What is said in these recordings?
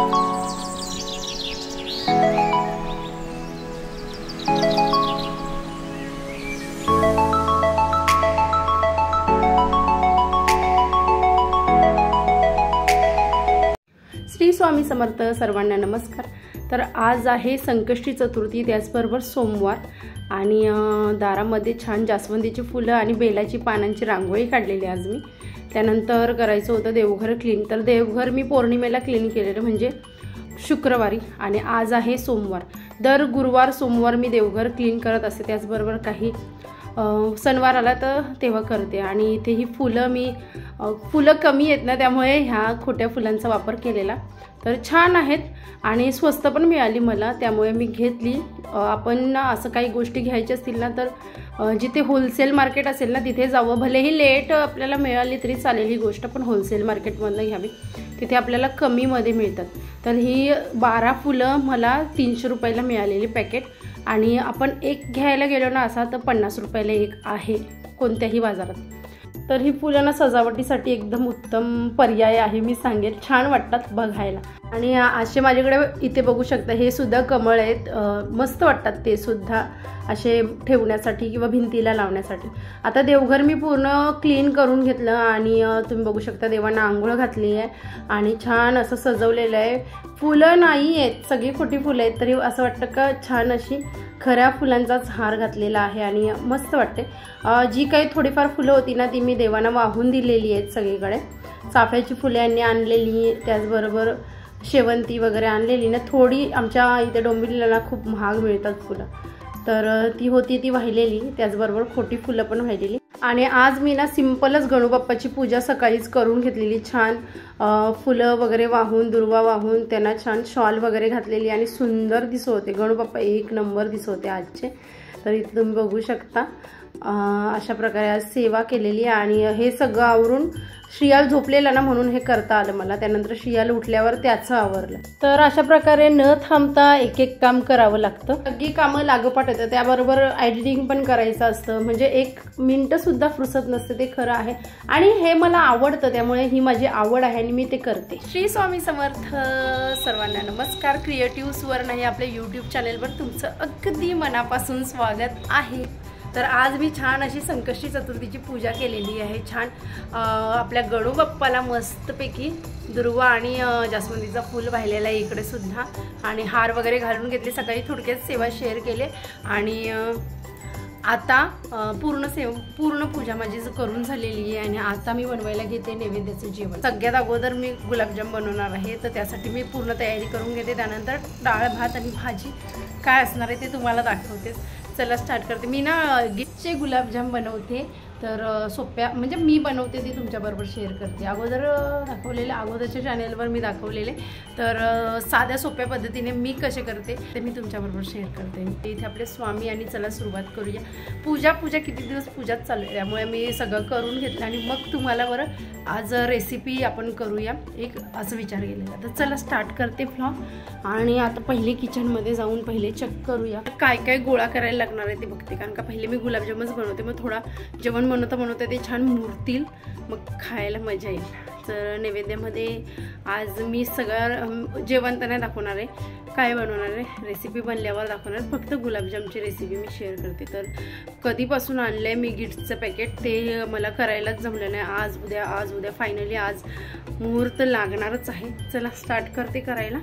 श्री स्वामी समर्थ सर्वांना नमस्कार। तर आज आहे संकष्टी चतुर्थी, त्याचबरोबर सोमवार आणि दारामध्ये छान जास्वंदीची फुलं आणि बेलाची पानांची रांगोळी काढलेली आज मी। त्यानंतर करायचं होतं देवघर क्लीन, तर देवघर मी पौर्णिमेला क्लीन केलेलं म्हणजे शुक्रवारी, आणि आज आहे सोमवार। दर गुरुवार सोमवार मी देवघर क्लीन करत असते, त्याचबरोबर काही सणवार आला तर तेव्हा करते। आणि इथे ही फुलं मी फुलं कमी आहेत ना, त्यामुळे ह्या खोट्या फुलांचा वापर केलेला, तर छान आहेत आणि स्वस्त पण मिळाली मला, त्यामुळे मी घेतली। आपण असं काही गोष्टी घ्यायच्या असतील ना तर जिथे होलसेल मार्केट असेल ना तिथे जावं, भलेही लेट आपल्याला मिळाली तरी चालेल ही गोष्ट, पण होलसेल मार्केटमधनं घ्यावी, तिथे आपल्याला कमीमध्ये मिळतात। तर ही 12 फुलं मला 300 रुपयाला मिळालेली पॅकेट, आणि आपण एक घ्यायला गेलो ना असा तर 50 रुपयाला एक आहे कोणत्याही बाजारात। तर ही फुलं ना सजावटीसाठी एकदम उत्तम पर्याय आहे, मी सांगेल, छान वाटतात बघायला। आणि असे माझ्याकडे इथे बघू शकता, हे सुद्धा कमळ आहेत, मस्त वाटतात ते सुद्धा असे ठेवण्यासाठी किंवा भिंतीला लावण्यासाठी। आता देवघर मी पूर्ण क्लीन करून घेतलं आणि तुम्ही बघू शकता देवांना आंघोळ घातली आहे आणि छान असं सजवलेलं आहे। फुलं नाही आहेत, सगळी खोटी फुलं आहेत, तरी असं वाटतं का छान अशी खऱ्या फुलांचाच हार घातलेला आहे आणि मस्त वाटते। जी काही थोडीफार फुलं होती ना ती मी देवांना वाहून दिलेली आहेत सगळीकडे। चाफ्याची फुले यांनी आणलेली, त्याचबरोबर शेवंती वगैरे आणलेली ना, थोडी आमच्या इथे डोंबिवलीला खूप महाग मिळतात फुलं, तर ती होती ती वाहिलेली, त्याचबरोबर खोटी फुलं पण वाहिलेली। आणि आज मी ना सिंपलच गणूबाप्पाची पूजा सकाळीच करून घेतलेली, छान फुलं वगैरे वाहून, दुर्वा वाहून त्यांना छान शॉल वगैरे घातलेली आणि सुंदर दिसत होते गणूबाप्पा, एक नंबर दिसत होते आजचे। तर इथे तुम्ही बघू शकता अशा प्रकारे आज सेवा केलेली। आणि हे सगळं आवरून श्रियाल झोपलेला ना म्हणून हे करता आलं मला, त्यानंतर श्रियाल उठल्यावर त्याचं आवरलं। तर अशा प्रकारे न थांबता एक एक काम करावं लागतं, सगळी कामं लागोपाठ येतं, त्याबरोबर एडिटिंग पण करायचं असतं, म्हणजे 1 मिनिट सुद्धा फुरसत नसते, ते खरं आहे। आणि हे मला आवडतं, त्यामुळे ही माझी आवड आहे आणि मी ते करते। श्री स्वामी समर्थ सर्वांना नमस्कार। क्रिएटिव्हवर नाही आपल्या यूट्यूब चॅनेलवर तुमचं अगदी मनापासून स्वागत आहे। तर आज मी छान अशी संकष्टी चतुर्थीची पूजा केलेली आहे, छान आपल्या गणूबाप्पाला मस्तपैकी दुर्वा आणि जास्वंदीचा फूल वाहिलेला आहे इकडे सुद्धा, आणि हार वगैरे घालून घेतले, सकाळी थोडक्यात सेवा शेअर केले। आणि आता पूर्ण पूजा माझी करून झालेली आहे आणि आता मी बनवायला घेते नैवेद्याचं जेवण। सगळ्यात अगोदर मी गुलाबजाम बनवणार आहे, तर त्यासाठी मी पूर्ण तयारी करून घेते, त्यानंतर डाळ भात आणि भाजी काय असणार आहे ते तुम्हाला दाखवतेच। चला स्टार्ट करते। मी ना गिफ्टचे गुलाबजाम बनवते, तर सोप्या म्हणजे मी बनवते ती तुमच्याबरोबर शेअर करते। अगोदर दाखवलेले, अगोदरच्या चॅनेलवर मी दाखवलेले, तर साध्या सोप्या पद्धतीने मी कसे करते ते मी तुमच्याबरोबर शेअर करते। इथे आपले स्वामी, आणि चला सुरुवात करूया। पूजा किती दिवस पूजाच चालू आहे, त्यामुळे मी सगळं करून घेतलं आणि मग तुम्हाला बरं आज रेसिपी आपण करूया एक असं विचार केलेला। तर चला स्टार्ट करते व्लॉग। आणि आता पहिले किचनमध्ये जाऊन पहिले चेक करूया काय काय गोळा करायला लागणार आहे ते बघते, कारण का पहिले मी गुलाबजामच बनवते, मग थोडा जेवण बनवता ते छान मुरतील, मग खायला मजा येईल। तर नैवेद्यामध्ये आज मी सगळं जेवण तर नाही दाखवणार आहे, काय बनवणार आहे रेसिपी बनल्यावर दाखवणार, फक्त गुलाबजामची रेसिपी मी शेअर करते। तर कधीपासून आणलं आहे मी गिफ्टचं पॅकेट, ते मला करायलाच जमलं नाही, आज उद्या फायनली आज मुहूर्त लागणारच आहे। चला स्टार्ट करते करायला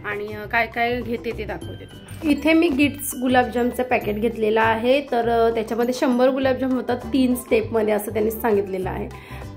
आणि काय काय घेते ते दाखवते। इथे मी गिफ्ट्स गुलाबजामचं पॅकेट घेतलेलं आहे, तर त्याच्यामध्ये 100 गुलाबजाम होतात 3 स्टेपमध्ये असं त्यांनी सांगितलेलं आहे।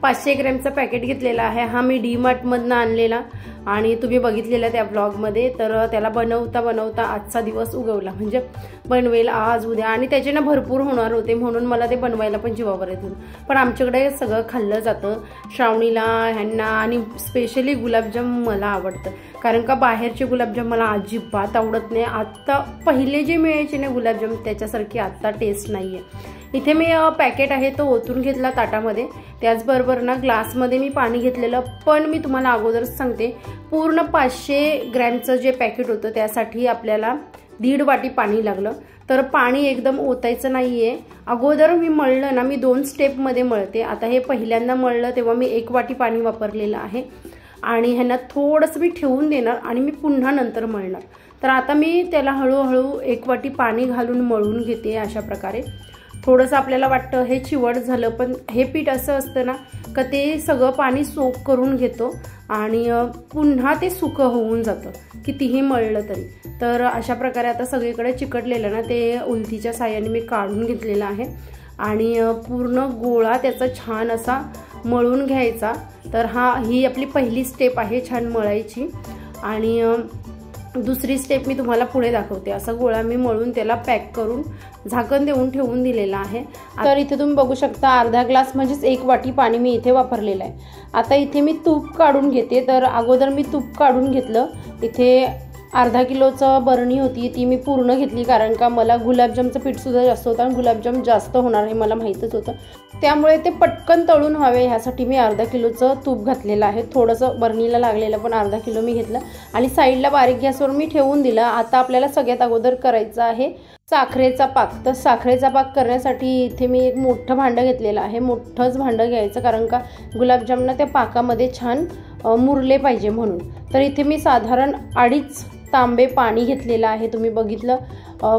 500 ग्रॅमचं पॅकेट घेतलेला आहे, हा मी डीमार्टमधनं आणलेला आणि तुम्ही बघितलेला त्या ब्लॉगमध्ये। तर त्याला बनवता आजचा दिवस उगवला, म्हणजे बनवेल आज उद्या, आणि त्याचे ना भरपूर होणार होते म्हणून मला ते बनवायला पण जीवावर येत होतं, पण आमच्याकडे सगळं खाल्लं जातं श्रावणीला ह्यांना, आणि स्पेशली गुलाबजाम मला आवडतं, कारण का बाहेरचे गुलाबजाम मला अजिबात आवडत नाही। आत्ता पहिले जे मिळायचे ना गुलाबजाम त्याच्यासारखी आत्ता टेस्ट नाही आहे। इथे मी पॅकेट आहे तो ओतून घेतला ताटामध्ये, त्याचबरोबर ना ग्लासमध्ये मी पाणी घेतलेलं, पण मी तुम्हाला अगोदरच सांगते पूर्ण 500 ग्रॅमचं जे पॅकेट होतं त्यासाठी आपल्याला 1.5 वाटी पाणी लागलं। तर पाणी एकदम ओतायचं नाहीये, अगोदर मी मळलं ना, मी 2 स्टेपमध्ये मळते। आता हे पहिल्यांदा मळलं तेव्हा मी 1 वाटी पाणी वापरलेलं आहे आणि ह्यांना थोडंसं मी ठेवून देणार आणि मी पुन्हा नंतर मळणार। तर आता मी त्याला हळूहळू 1 वाटी पाणी घालून मळून घेते अशा प्रकारे। थोडंसं आपल्याला वाटतं हे चिवट झालं, पण हे पीठ असं असतं ना का ते सगळं पाणी सोक करून घेतो आणि पुन्हा ते सुकं होऊन जातं कितीही मळलं तरी। तर अशा प्रकारे आता सगळीकडे चिकटलेलं ना ते उलथीच्या साहाय्याने मी काढून घेतलेलं आहे आणि पूर्ण गोळा त्याचा छान असा मळून घ्यायचा। तर ही आपली पहिली स्टेप आहे छान मळायची। आणि दुसरी स्टेप मी तुम्हाला पुढे दाखवते। असा गोळा मी मळून त्याला पॅक करून झाकण देऊन ठेवून दिलेला आहे। तर इथे तुम्ही बघू शकता अर्धा ग्लास म्हणजेच 1 वाटी पाणी मी इथे वापरलेलं आहे। आता इथे मी तूप काढून घेते। तर अगोदर मी तूप काढून घेतलं। इथे अर्धा किलोचं बरणी होती ती मी पूर्ण घेतली, कारण का मला गुलाबजामचं पीठ सुद्धा जास्त होतं आणि गुलाबजाम जास्त होणार हे मला माहीतच होतं। त्यामुळे ते पटकन तळून व्हावे ह्यासाठी मी अर्धा किलोचं तूप घातलेलं आहे। थोडंसं बरणीला लागलेलं पण अर्धा किलो मी घेतलं आणि साईडला बारीक गॅसवर मी ठेवून दिलं। आता आपल्याला सगळ्यात अगोदर करायचं आहे साखरेचा पाक। तर साखरेचा पाक करण्यासाठी इथे मी एक मोठं भांडं घेतलेलं आहे। मोठंच भांडं घ्यायचं, कारण का गुलाबजामना त्या पाकामध्ये छान मुरले पाहिजे म्हणून। तर इथे मी साधारण 2.5 तांबे पाणी घेतलेलं आहे। तुम्ही बघितलं,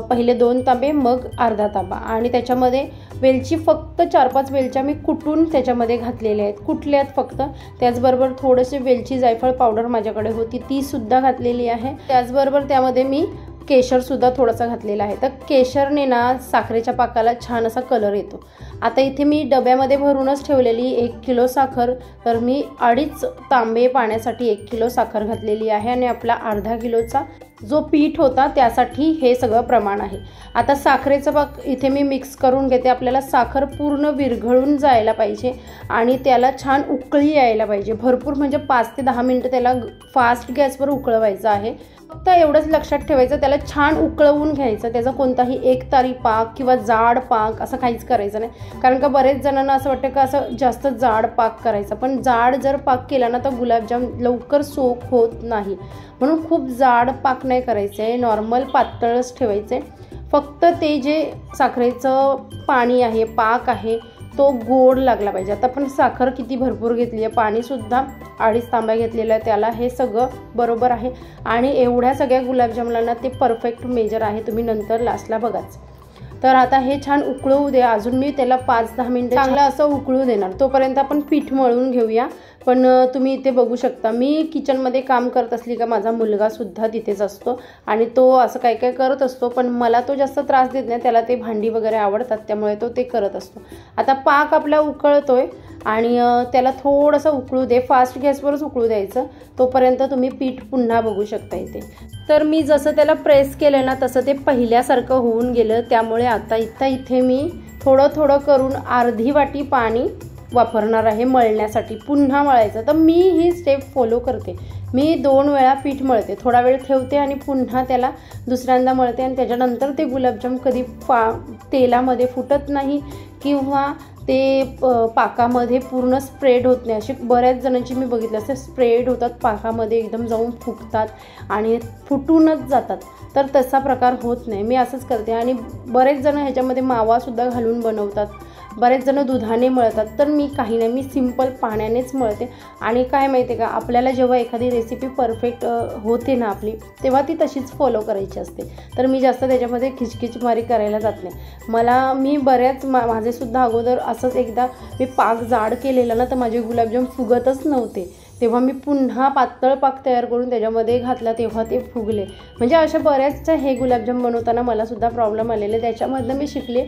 पहिले 2 तांबे मग अर्धा तांबा आणि त्याच्यामध्ये वेलची फक्त 4-5 वेलच्या मी कुटून त्याच्यामध्ये घातलेल्या आहेत, कुटल्यात फक्त। त्याचबरोबर थोडेसे वेलची जायफळ पावडर माझ्याकडे होती ती सुद्धा घातलेली आहे। त्याचबरोबर त्यामध्ये मी केशर सुद्धा थोडासा घातलेला आहे। तर केशरने ना साखरेच्या पाकाला छान असा कलर येतो। आता इथे मी डब्यामध्ये भरूनच ठेवलेली 1 किलो साखर। तर मी 2.5 तांबे पाण्यासाठी 1 किलो साखर घातलेली आहे आणि आपला अर्धा किलोचा जो पीठ होता त्यासाठी हे सगळं प्रमाण आहे। आता साखरेचा पाक इथे मी मिक्स करून घेते। आपल्याला साखर पूर्ण विरघळून जायला पाहिजे आणि त्याला छान उकळी यायला पाहिजे भरपूर, म्हणजे 5 ते 10 मिनिटं त्याला फास्ट गॅसवर उकळवायचं आहे। फक्त एवढंच लक्षात ठेवायचं, त्याला छान उकळवून घ्यायचं। त्याचा कोणताही एकतारी पाक किंवा जाड पाक असं काहीच करायचं नाही, कारण का बरेच जणांना असं वाटतं का असं जास्त जाड पाक करायचा, पण जाड जर पाक केला ना तर गुलाबजाम लवकर सोक होत नाही। म्हणून खूप जाड पाक नाही करायचं आहे, नॉर्मल पातळच ठेवायचं आहे। फक्त ते जे साखरेचं पाणी आहे, पाक आहे, तो गोड लागला पाहिजे। आता आपण साखर किती भरपूर घेतली आहे, पाणीसुद्धा 2.5 तांब्या घेतलेलं आहे, त्याला हे सगळं बरोबर आहे आणि एवढ्या सगळ्या गुलाबजामला ते परफेक्ट मेजर आहे। तुम्ही नंतर लास्टला बघाच। तर आता हे छान उकळवू दे, अजून मी त्याला 5-10 मिनिटं चांगलं असं उकळू देणार। तोपर्यंत आपण पीठ मळून घेऊया। पण तुम्ही इथे बघू शकता मी किचनमध्ये काम करत असली का माझा मुलगा सुद्धा तिथेच असतो आणि तो असं काय काय करत असतो, पण मला तो जास्त त्रास देत नाही, त्याला ते भांडी वगैरे आवडतात त्यामुळे तो ते करत असतो। आता पाक आपला उकळतोय आणि त्याला थोडंसं उकळू दे, फास्ट गॅसवरच उकळू द्यायचं। तोपर्यंत तुम्ही पीठ पुन्हा बघू शकता इथे। तर मी जसं त्याला प्रेस केलं ना तसं ते पहिल्यासारखं होऊन गेलं, त्यामुळे आता इथे मी थोडं थोडं करून अर्धी वाटी पाणी वापरणार आहे मळण्यासाठी, पुन्हा मळायचं। तर मी ही स्टेप फॉलो करते। मी 2 वेळा पीठ मळते, थोडा वेळ ठेवते आणि पुन्हा त्याला दुसऱ्यांदा मळते आणि त्याच्यानंतर ते गुलाबजाम कधी तेलामध्ये फुटत नाही किंवा ते पाकामध्ये पूर्ण स्प्रेड होत नाही। असे बऱ्याच जणांची मी बघितलं असते स्प्रेड होतात पाकामध्ये, एकदम जाऊन फुगतात आणि फुटूनच जातात। तर तसा प्रकार होत नाही, मी असंच करते। आणि बरेच जण ह्याच्यामध्ये मावासुद्धा घालून बनवतात, बरेच जण दुधाने मळतात, तर मी काही नाही, मी सिंपल पाण्यानेच मळते। आणि काय माहिती आहे का, आपल्याला जेव्हा एखादी रेसिपी परफेक्ट होते ना आपली, तेव्हा ती तशीच फॉलो करायची असते। तर मी जास्त त्याच्यामध्ये खिचखिचमारी करायला जात नाही। मी बऱ्याच माझेसुद्धा अगोदर असंच एकदा मी पाक जाड केलेला ना तर माझे गुलाबजाम फुगतच नव्हते, तेव्हा मी पुन्हा पातळ पाक तयार करून त्याच्यामध्ये घातला तेव्हा ते फुगले। म्हणजे अशा बऱ्याचशा हे गुलाबजाम बनवताना मला सुद्धा प्रॉब्लेम आलेले, त्याच्यामधनं मी शिकले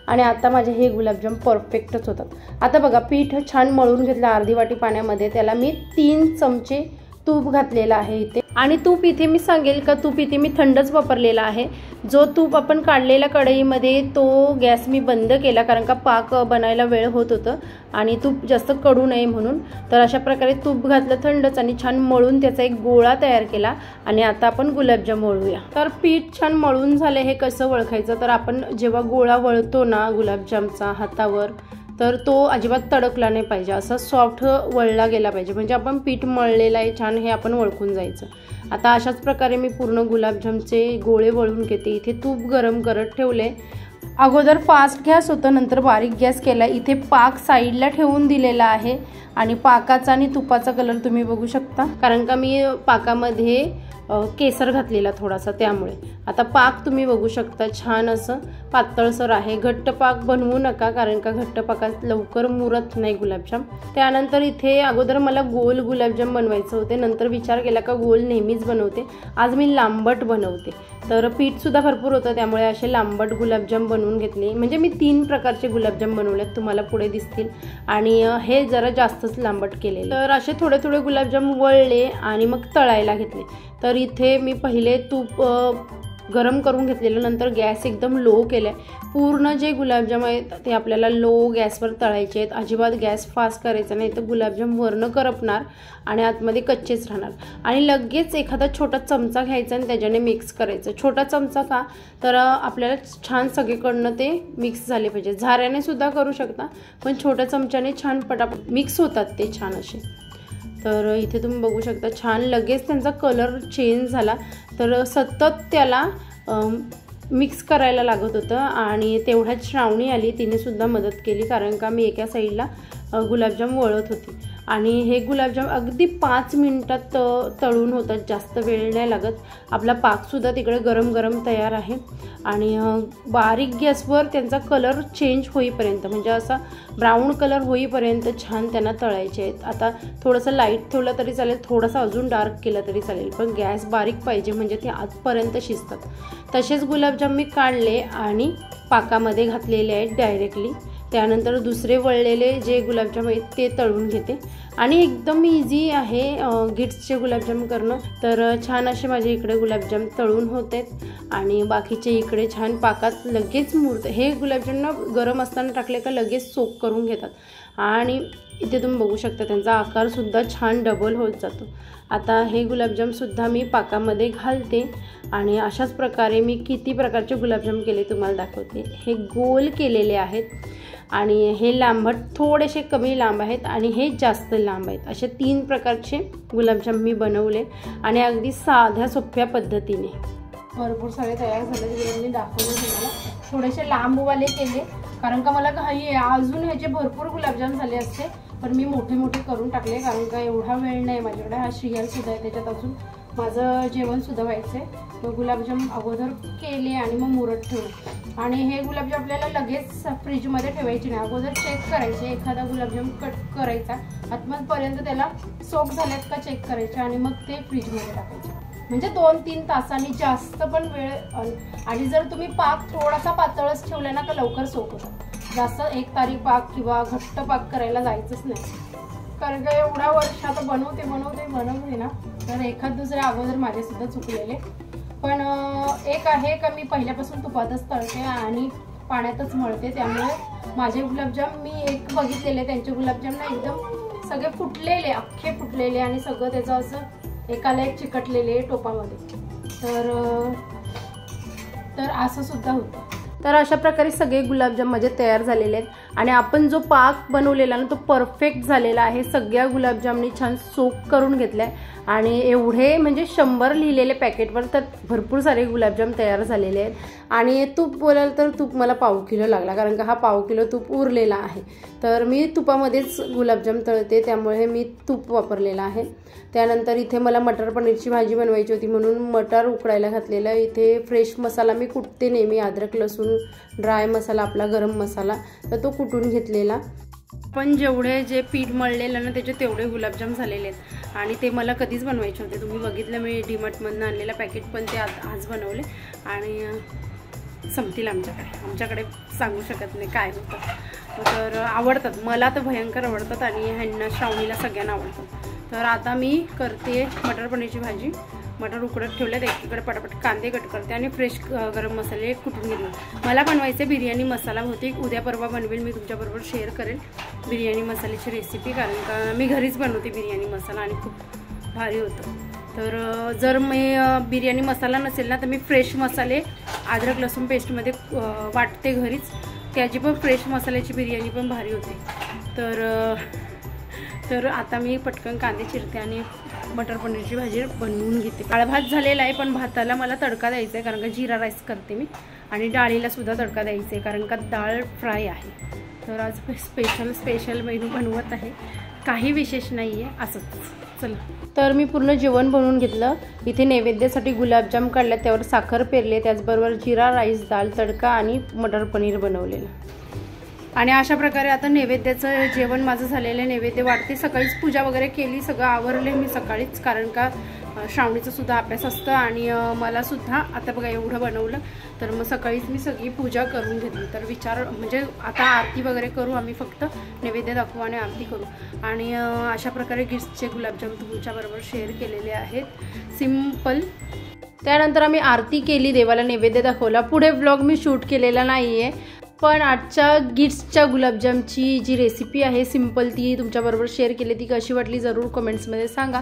आणि आता माझे हे गुलाबजाम परफेक्टच होतात। आता बघा पीठ छान मळून घेतलं अर्धी वाटी पाण्यामध्ये, त्याला मी 3 चमचे तूप घातलेलं आहे इथे। आणि तूप इथे मी सांगेल का तूप इथे मी थंडच वापरलेला आहे। जो तूप आपण काढलेला कढईमध्ये तो गॅस मी बंद केला, कारण का पाक बनायला वेळ होत होतं आणि तूप जास्त कडू नये म्हणून। तर अशा प्रकारे तूप घातलं थंडच आणि छान मळून त्याचा एक गोळा तयार केला आणि आता आपण गुलाबजाम वळूया। तर पीठ छान मळून झाले, हे कसं वळखायचं, तर आपण जेव्हा गोळा वळतो ना गुलाबजामचा हातावर, तर तो अजिबात तडकला नाही पाहिजे, असा सॉफ्ट वळला गेला पाहिजे, म्हणजे आपण पीठ मळलेलं आहे छान हे आपण वळखून जायचं। आता अशाच प्रकारे मी पूर्ण गुलाबजामचे गोळे वळून घेते। इथे तूप गरम करत ठेवले, अगोदर फास्ट गॅस होतं, नंतर बारीक गॅस केला। इथे पाक साईडला ठेवून दिलेला आहे आणि पाकाचा आणि तुपाचा कलर तुम्ही बघू शकता, कारण का मी पाकामध्ये केसर घातलेला थोडासा, त्यामुळे आता पाक तुम्ही बघू शकता छान असं पातळसर आहे. घट्ट पाक बनवू नका, कारण का घट्ट पाकात लवकर मुरत नाही गुलाबजाम. त्यानंतर इथे अगोदर मला गोल गुलाबजाम बनवायचं होते, नंतर विचार केला का गोल नेहमीच बनवते, आज मी लांबट बनवते. तर पीठसुद्धा भरपूर होतं, त्यामुळे असे लांबट गुलाबजाम बनवून घेतले. म्हणजे मी 3 प्रकारचे गुलाबजाम बनवलेत, तुम्हाला पुढे दिसतील. आणि हे जरा जास्तच लांबट केले. तर असे थोडे थोडे गुलाबजाम वळले आणि मग तळायला घेतले. तर इथे मी पहिले तूप गरम करून घेतलेलं, नंतर गॅस एकदम लो केला. पूर्ण जे गुलाबजाम आहेत ते आपल्याला लो गॅसवर तळायचे आहेत. अजिबात गॅस फास्ट करायचा नाही, तर गुलाबजाम वरनं करपणार आणि आतमध्ये कच्चेच राहणार. आणि लगेच एखादा छोटा चमचा घ्यायचा आणि त्याच्याने मिक्स करायचं. छोटा चमचा का, तर आपल्याला छान सगळीकडनं ते मिक्स झाले पाहिजे. झाऱ्याने सुद्धा करू शकता, पण छोट्या चमच्याने छान पटापट मिक्स होतात ते छान असे. तर इथे तुम्ही बघू शकता छान लगेच त्यांचा कलर चेंज झाला. तर सतत त्याला मिक्स करायला लागत होतं आणि तेवढ्यात श्रावणी आली, तिने सुद्धा मदत केली, कारण का मी एका साईडला गुलाबजाम वळत होती. आणि हे गुलाबजाम अगदी 5 मिनिटात तळून होतात, जास्त वेळ नाही लागत. आपला पाकसुद्धा तिकडे गरम गरम तयार आहे. आणि बारीक गॅसवर त्यांचा कलर चेंज होईपर्यंत, म्हणजे असा ब्राऊन कलर होईपर्यंत छान त्यांना तळायचे आहेत. आता थोडंसं लाईट ठेवलं तरी चालेल, थोडंसं अजून डार्क केलं तरी चालेल, पण गॅस बारीक पाहिजे म्हणजे ते आतपर्यंत शिजतात. तसेच गुलाबजाम मी काढले आणि पाकामध्ये घातलेले आहेत डायरेक्टली. त्यानंतर दुसरे वळलेले जे गुलाबजाम आहेत ते तळून घेते. आणि एकदम इझी आहे गिट्सचे गुलाबजाम करणं. तर छान असे माझे इकडे गुलाबजाम तळून होत आहेत आणि बाकीचे इकडे छान पाकात लगेच मुरतं. हे गुलाबजाम गरम असताना टाकले का लगेच सोक करून घेतात. आणि इथे तुम्ही बघू शकता त्यांचा आकारसुद्धा छान डबल होत जातो. आता हे गुलाबजामसुद्धा मी पाकामध्ये घालते आणि अशाच प्रकारे मी किती प्रकारचे गुलाबजाम केले तुम्हाला दाखवते. हे गोल केलेले आहेत आणि हे लांबट थोडेसे कमी लांब आहेत आणि हे जास्त लांब आहेत. असे 3 प्रकारचे गुलाबजाम मी बनवले आणि अगदी साध्या सोप्या पद्धतीने. भरपूर सारे तयार झाले ते मी दाखवले तुम्हाला. थोडेसे लांबवाले केले कारण का मला घाई आहे. अजून ह्याचे भरपूर गुलाबजाम झाले असते, पण मी मोठे मोठे करून टाकले कारण का एवढा वेळ नाही माझ्याकडे. हा श्रीयालसुद्धा आहे, त्याच्यात अजून माझं जेवणसुद्धा व्हायचं आहे. मग गुलाबजाम अगोदर केले आणि मग मुरत ठेवले. आणि हे गुलाबजाम आपल्याला लगेच फ्रीजमध्ये ठेवायचे नाही, अगोदर चेक करायचे. एखादा गुलाबजाम कट करायचा, आतमध्यपर्यंत त्याला सोक झाल्यात का चेक करायचे आणि मग ते फ्रीजमध्ये टाकायचे. म्हणजे 2-3 तासांनी, जास्त पण वेळ. आणि जर तुम्ही पाक थोडासा पातळच ठेवला ना का लवकर सोक होतात. जास्त एकतारी पाक किंवा घट्ट पाक करायला जायचंच नाही, कारण का एवढ्या वर्ष आता बनवते ना, तर एखाद दुसरे अगोदर माझेसुद्धा चुकलेले. पण एक आहे का मी पहिल्यापासून तुपातच तळते आणि पाण्यातच मळते, त्यामुळे माझे गुलाबजाम मी एक बघितलेले त्यांचे गुलाबजाम ना एकदम सगळे फुटलेले, अख्खे फुटलेले आणि सगळं त्याचं असं एकाला एक चिकटलेले टोपामध्ये. तर असं सुद्धा होतं. तर अशा प्रकारे सगळे गुलाबजाम माझे तयार झालेले आहेत आणि आपण जो पाक बनवलेला ना तो परफेक्ट झालेला आहे. सगळ्या गुलाबजामनी छान सोक करून घेतलाय आणि एवढे म्हणजे 100 लिहिलेले पॅकेटवर, तर भरपूर सारे गुलाबजाम तयार झालेले आहेत. आणि तूप बोलाल तर तूप मला पाव किलो लागला, कारण का हा पाव किलो तूप उरलेला आहे. तर मी तुपामध्येच गुलाबजाम तळते, त्यामुळे मी तूप वापरलेलं आहे. त्यानंतर इथे मला मटर पनीरची भाजी बनवायची होती म्हणून मटर उकडायला घातलेलं. इथे फ्रेश मसाला मी कुटते नेहमी, अद्रक लसूण ड्राय मसाला आपला गरम मसाला, तर तो कुटून घेतलेला. पण जेवढे जे पीठ मळलेलं ना त्याचे तेवढे गुलाबजाम झालेले आहेत आणि ते मला कधीच बनवायचे होते. तुम्ही बघितलं मी डीमार्टमधून आणलेलं पॅकेट, पण ते आज बनवले आणि संपतील आमच्याकडे सांगू शकत नाही काय होतं. तर आवडतात मला, तर भयंकर आवडतात आणि ह्यांना श्रावणीला सगळ्यांना आवडतात. तर आता मी करते मटर पनीरची भाजी. मटर उकडत ठेवल्यात, एकीकडे पटापट कांदे कट करते आणि फ्रेश गरम मसाले कुटून घेतले. मला बनवायचे बिर्याणी मसाला, बहुतेक उद्या परवा बनवेल मी, तुमच्याबरोबर शेअर करेल बिर्याणी मसाल्याची रेसिपी, कारण का मी घरीच बनवते बिर्याणी मसाला आणि खूप भारी होतं. तर जर मी बिर्याणी मसाला नसेल ना तर मी फ्रेश मसाले अद्रक लसूण पेस्टमध्ये वाटते घरीच, त्याची पण फ्रेश मसाल्याची बिर्याणी पण भारी होते. तर आता मी पटकन कांदे चिरते आणि मटर पनीरची भाजी बनवून घेते. डाळ भात झालेला आहे, पण भाताला मला तडका द्यायचा आहे कारण का जिरा राईस करते मी आणि डाळीला सुद्धा तडका द्यायचा आहे कारण का डाळ फ्राय आहे. तर आज स्पेशल मेनू बनवत आहे. काही विशेष नाही आहे, असंच. चला, तर मी पूर्ण जेवण बनवून घेतलं. इथे नैवेद्यासाठी गुलाबजाम काढले, त्यावर साखर पेरले, त्याचबरोबर जिरा राईस, दाल तडका आणि मटर पनीर बनवलेलं. आणि अशा प्रकारे आता नैवेद्याचं जेवण माझं झालेलं आहे. नैवेद्य वाढते. सकाळीच पूजा वगैरे केली, सगळं आवरले मी सकाळीच, कारण का श्रावणीचं सुद्धा अभ्यास असतं आणि मला सुद्धा आता बघा एवढं बनवलं, तर मग सकाळीच मी सगळी पूजा करून घेतली. तर विचार म्हणजे आता आरती वगैरे करू, आम्ही फक्त नैवेद्य दाखवू आणि आरती करू. आणि अशा प्रकारे गिफ्टचे गुलाबजाम तुमच्याबरोबर शेअर केलेले आहेत, सिम्पल. त्यानंतर आम्ही आरती केली, देवाला नैवेद्य दाखवला. पुढे ब्लॉग मी शूट केलेला नाही आहे, पण आजच्या गिफ्ट्सच्या गुलाबजामची जी रेसिपी आहे सिंपल, ती तुमच्याबरोबर शेअर केली. ती कशी वाटली जरूर कमेंट्समध्ये सांगा.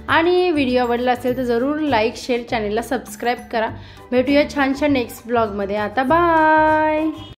आणि व्हिडिओ आवडला असेल तर जरूर लाईक, शेअर, चॅनलला सबस्क्राईब करा. भेटूया छानशा नेक्स्ट ब्लॉगमध्ये. आता बाय.